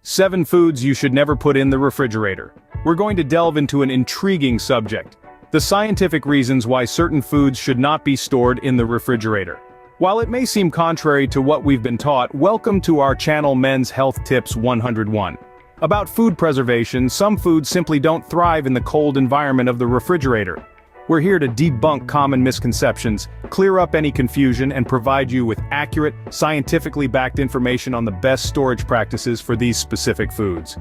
7 foods you should never put in the refrigerator. We're going to delve into an intriguing subject: the scientific reasons why certain foods should not be stored in the refrigerator. While it may seem contrary to what we've been taught, welcome to our channel Men's Health Tips 101. About food preservation, some foods simply don't thrive in the cold environment of the refrigerator. We're here to debunk common misconceptions, clear up any confusion, and provide you with accurate, scientifically backed information on the best storage practices for these specific foods.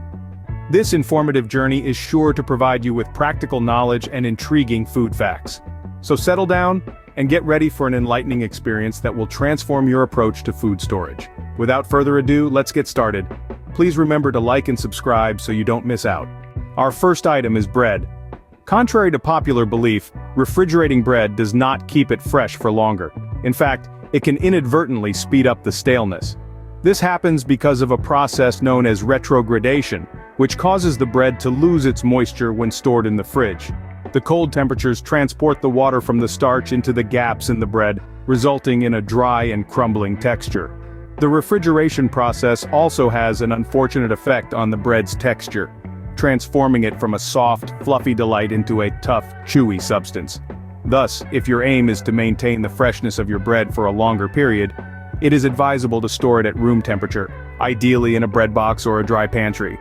This informative journey is sure to provide you with practical knowledge and intriguing food facts. So settle down and get ready for an enlightening experience that will transform your approach to food storage. Without further ado, let's get started. Please remember to like and subscribe so you don't miss out. Our first item is bread. Contrary to popular belief, refrigerating bread does not keep it fresh for longer. In fact, it can inadvertently speed up the staleness. This happens because of a process known as retrogradation, which causes the bread to lose its moisture when stored in the fridge. The cold temperatures transport the water from the starch into the gaps in the bread, resulting in a dry and crumbling texture. The refrigeration process also has an unfortunate effect on the bread's texture, transforming it from a soft, fluffy delight into a tough, chewy substance. Thus, if your aim is to maintain the freshness of your bread for a longer period, it is advisable to store it at room temperature, ideally in a bread box or a dry pantry.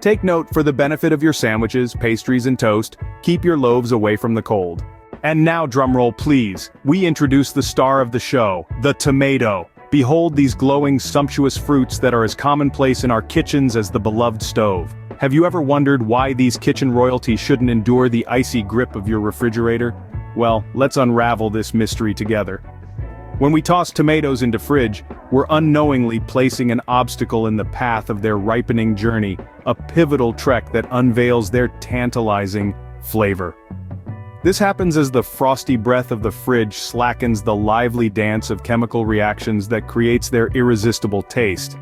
Take note: for the benefit of your sandwiches, pastries, and toast, keep your loaves away from the cold. And now, drumroll please, we introduce the star of the show, the tomato. Behold these glowing, sumptuous fruits that are as commonplace in our kitchens as the beloved stove. Have you ever wondered why these kitchen royalty shouldn't endure the icy grip of your refrigerator? Well, let's unravel this mystery together. When we toss tomatoes into fridge, we're unknowingly placing an obstacle in the path of their ripening journey, a pivotal trek that unveils their tantalizing flavor. This happens as the frosty breath of the fridge slackens the lively dance of chemical reactions that creates their irresistible taste.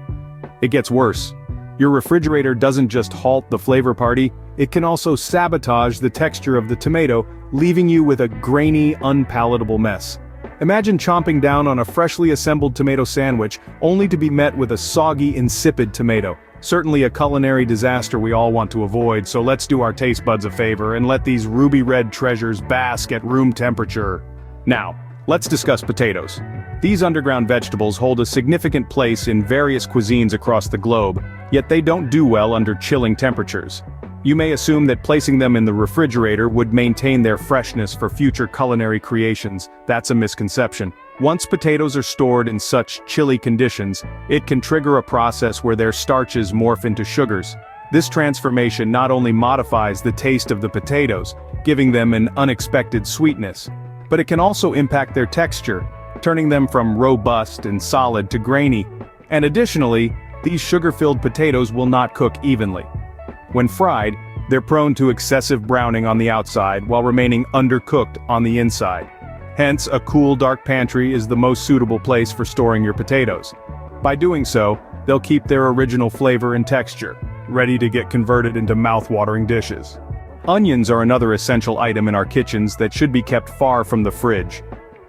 It gets worse. Your refrigerator doesn't just halt the flavor party, it can also sabotage the texture of the tomato, leaving you with a grainy, unpalatable mess. Imagine chomping down on a freshly assembled tomato sandwich, only to be met with a soggy, insipid tomato. Certainly a culinary disaster we all want to avoid, so let's do our taste buds a favor and let these ruby-red treasures bask at room temperature. Now, let's discuss potatoes. These underground vegetables hold a significant place in various cuisines across the globe, yet they don't do well under chilling temperatures. You may assume that placing them in the refrigerator would maintain their freshness for future culinary creations. That's a misconception. Once potatoes are stored in such chilly conditions, it can trigger a process where their starches morph into sugars. This transformation not only modifies the taste of the potatoes, giving them an unexpected sweetness, but it can also impact their texture, turning them from robust and solid to grainy. And additionally, these sugar-filled potatoes will not cook evenly. When fried, they're prone to excessive browning on the outside while remaining undercooked on the inside. Hence, a cool, dark pantry is the most suitable place for storing your potatoes. By doing so, they'll keep their original flavor and texture, ready to get converted into mouth-watering dishes. Onions are another essential item in our kitchens that should be kept far from the fridge.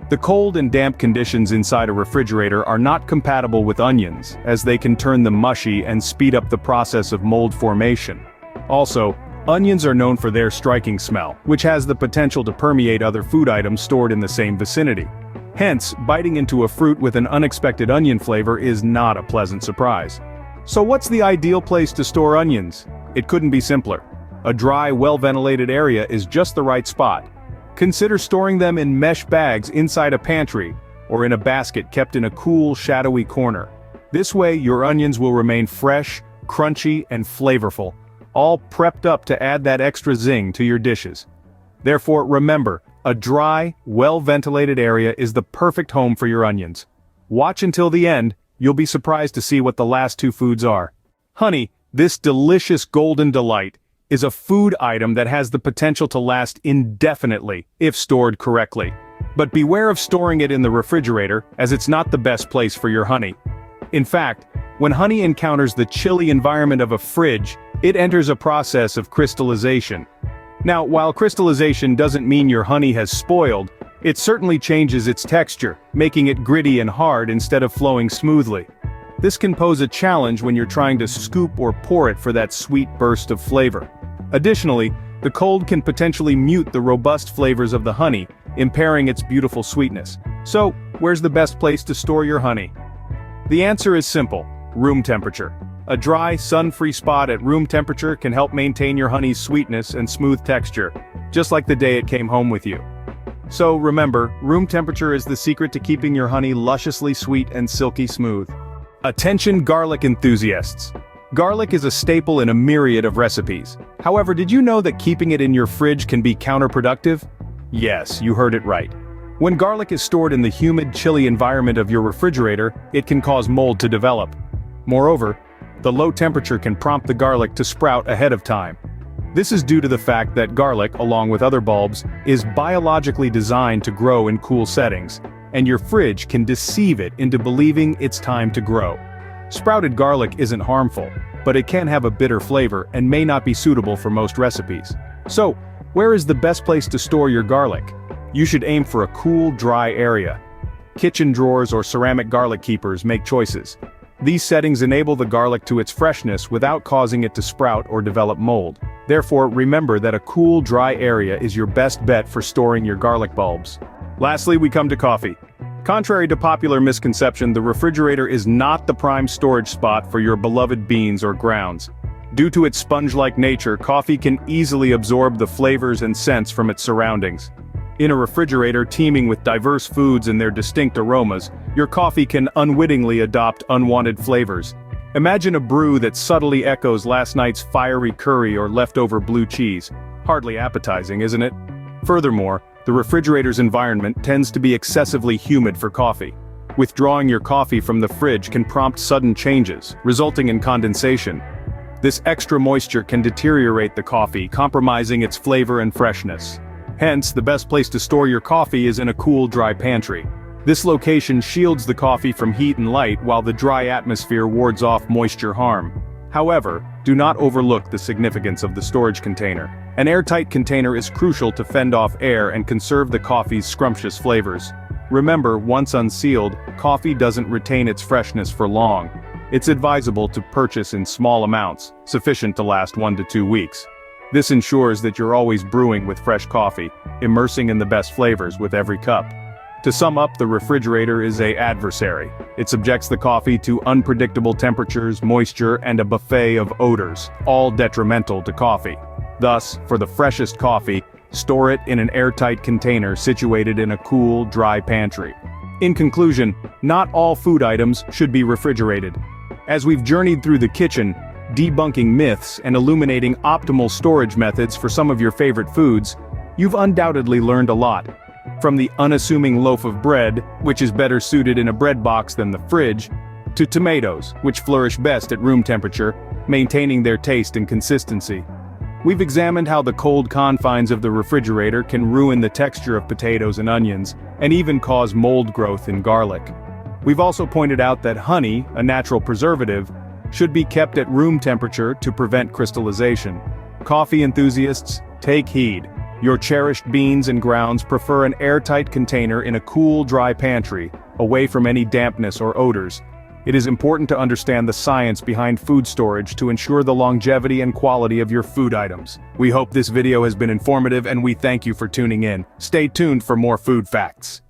The cold and damp conditions inside a refrigerator are not compatible with onions, as they can turn them mushy and speed up the process of mold formation. Also, onions are known for their striking smell, which has the potential to permeate other food items stored in the same vicinity. Hence, biting into a fruit with an unexpected onion flavor is not a pleasant surprise. So what's the ideal place to store onions? It couldn't be simpler. A dry, well-ventilated area is just the right spot. Consider storing them in mesh bags inside a pantry, or in a basket kept in a cool, shadowy corner. This way, your onions will remain fresh, crunchy, and flavorful, all prepped up to add that extra zing to your dishes. Therefore, remember, a dry, well-ventilated area is the perfect home for your onions. Watch until the end, you'll be surprised to see what the last 2 foods are. Honey, this delicious golden delight, is a food item that has the potential to last indefinitely if stored correctly. But beware of storing it in the refrigerator, as it's not the best place for your honey. In fact, when honey encounters the chilly environment of a fridge, it enters a process of crystallization. Now, while crystallization doesn't mean your honey has spoiled, it certainly changes its texture, making it gritty and hard instead of flowing smoothly. This can pose a challenge when you're trying to scoop or pour it for that sweet burst of flavor. Additionally, the cold can potentially mute the robust flavors of the honey, impairing its beautiful sweetness. So, where's the best place to store your honey? The answer is simple: room temperature. A dry, sun-free spot at room temperature can help maintain your honey's sweetness and smooth texture, just like the day it came home with you. So remember, room temperature is the secret to keeping your honey lusciously sweet and silky smooth. Attention garlic enthusiasts! Garlic is a staple in a myriad of recipes. However, did you know that keeping it in your fridge can be counterproductive? Yes, you heard it right. When garlic is stored in the humid, chilly environment of your refrigerator, it can cause mold to develop. Moreover, the low temperature can prompt the garlic to sprout ahead of time. This is due to the fact that garlic, along with other bulbs, is biologically designed to grow in cool settings, and your fridge can deceive it into believing it's time to grow. Sprouted garlic isn't harmful, but it can have a bitter flavor and may not be suitable for most recipes. So, where is the best place to store your garlic? You should aim for a cool, dry area. Kitchen drawers or ceramic garlic keepers make choices. These settings enable the garlic to its freshness without causing it to sprout or develop mold. Therefore, remember that a cool, dry area is your best bet for storing your garlic bulbs. Lastly, we come to coffee. Contrary to popular misconception, the refrigerator is not the prime storage spot for your beloved beans or grounds. Due to its sponge-like nature, coffee can easily absorb the flavors and scents from its surroundings. In a refrigerator teeming with diverse foods and their distinct aromas, your coffee can unwittingly adopt unwanted flavors. Imagine a brew that subtly echoes last night's fiery curry or leftover blue cheese. Hardly appetizing, isn't it? Furthermore, the refrigerator's environment tends to be excessively humid for coffee. Withdrawing your coffee from the fridge can prompt sudden changes, resulting in condensation. This extra moisture can deteriorate the coffee, compromising its flavor and freshness. Hence, the best place to store your coffee is in a cool, dry pantry. This location shields the coffee from heat and light while the dry atmosphere wards off moisture harm. However, do not overlook the significance of the storage container. An airtight container is crucial to fend off air and conserve the coffee's scrumptious flavors. Remember, once unsealed, coffee doesn't retain its freshness for long. It's advisable to purchase in small amounts, sufficient to last 1 to 2 weeks. This ensures that you're always brewing with fresh coffee, immersing in the best flavors with every cup. To sum up, the refrigerator is an adversary. It subjects the coffee to unpredictable temperatures, moisture, and a buffet of odors, all detrimental to coffee. Thus, for the freshest coffee, store it in an airtight container situated in a cool, dry pantry. In conclusion, not all food items should be refrigerated. As we've journeyed through the kitchen, debunking myths and illuminating optimal storage methods for some of your favorite foods, you've undoubtedly learned a lot. From the unassuming loaf of bread, which is better suited in a bread box than the fridge, to tomatoes, which flourish best at room temperature, maintaining their taste and consistency. We've examined how the cold confines of the refrigerator can ruin the texture of potatoes and onions, and even cause mold growth in garlic. We've also pointed out that honey, a natural preservative, should be kept at room temperature to prevent crystallization. Coffee enthusiasts, take heed. Your cherished beans and grounds prefer an airtight container in a cool, dry pantry, away from any dampness or odors. It is important to understand the science behind food storage to ensure the longevity and quality of your food items. We hope this video has been informative and we thank you for tuning in. Stay tuned for more food facts.